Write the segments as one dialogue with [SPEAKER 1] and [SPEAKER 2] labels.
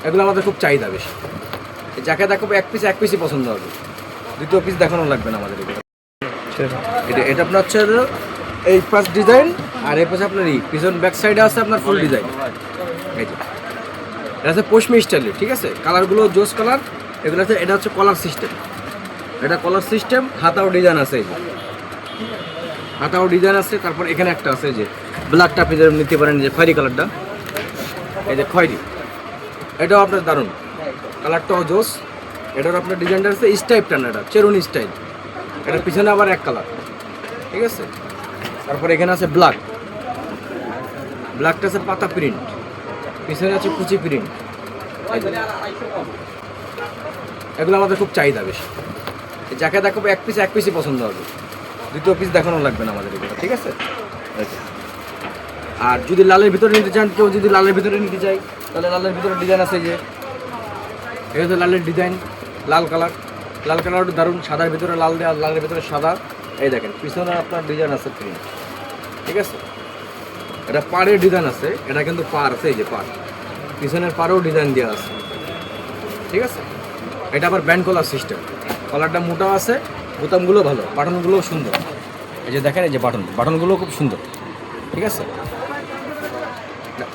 [SPEAKER 1] এগুলো আমাদের খুব চাহিদা বেশি। যাকে দেখাবো এক পিসই পছন্দ হবে, দ্বিতীয় পিস দেখানো লাগবে না আমাদের এগুলো। এটা আপনার হচ্ছে এই পাশ ডিজাইন, আর এই পাশে আপনার পিছন ব্যাক সাইডে আছে আপনার ফুল ডিজাইন। এই যে এটা হচ্ছে পশমি স্টাইলের, ঠিক আছে। কালারগুলো জোস কালার এগুলো আছে। এটা হচ্ছে কলার সিস্টেম, এটা কলার সিস্টেম। হাতাও ডিজাইন আছে, এই যে হাতাও ডিজাইন আছে। তারপর এখানে একটা আছে যে ব্ল্যাকটা আপনি নিতে পারেন, যে খয়েরি কালারটা, এই যে খয়েরি, এটাও আপনার দারুণ, কালারটাও জোস। এটার আপনার ডিজাইনটা আছে স্টাইপটা না, এটা চেরুনি স্টাইল। এটার পিছনে আবার এক কালার, ঠিক আছে। তারপর এখানে আছে ব্ল্যাকটা আছে পাতা প্রিন্ট, পিছনে আছে কুচি প্রিন্ট। এগুলো আমাদের খুব চাহিদা বেশি। যাকে দেখাবো এক পিসই পছন্দ হবে, দ্বিতীয় পিস দেখানো লাগবে না আমাদের এগুলো, ঠিক আছে। আর যদি লালের ভিতরে নিতে চান, কেউ যদি লালের ভিতরে নিতে চাই, তাহলে লালের ভিতরে ডিজাইন আছে। যে এই হচ্ছে লালের ডিজাইন, লাল কালারটা দারুণ। সাদার ভিতরে লাল দেওয়া, লালের ভিতরে সাদা। এই দেখেন পিছনে আপনার ডিজাইন আছে প্রিন্ট, ঠিক আছে। এটা পাড়ের ডিজাইন আছে, এটা কিন্তু পাড় আছে, এই যে পাড়, পিছনের পাড়েও ডিজাইন দেওয়া আছে, ঠিক আছে। এটা আবার ব্যান্ড কলার সিস্টেম, কলারটা মোটাও আছে, বোতামগুলো ভালো, বাটনগুলোও সুন্দর। এই যে দেখেন, এই যে বাটনগুলো খুব সুন্দর, ঠিক আছে।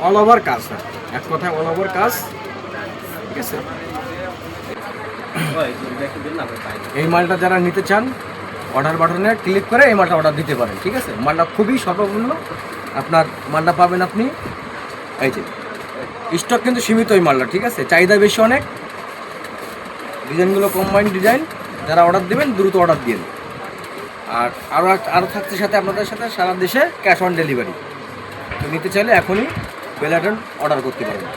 [SPEAKER 1] অল ওভার কাজ, এক কথায় অল ওভার কাজ, ঠিক আছে। এই মালটা যারা নিতে চান, অর্ডার বাটনে ক্লিক করে এই মালটা অর্ডার দিতে পারেন, ঠিক আছে। মালটা খুবই স্বল্পমূল্য আপনার মালটা পাবেন আপনি। এই যে স্টক কিন্তু সীমিত এই মালটা, ঠিক আছে। চাহিদা বেশি অনেক, ডিজাইনগুলো কম্বাইন্ড ডিজাইন। যারা অর্ডার দেবেন দ্রুত অর্ডার দিন। আর আরও থাকতে সাথে আপনাদের সাথে সারা দেশে ক্যাশ অন ডেলিভারি। তো নিতে চাইলে এখনই বেল আইকন অর্ডার করতে পারবেন।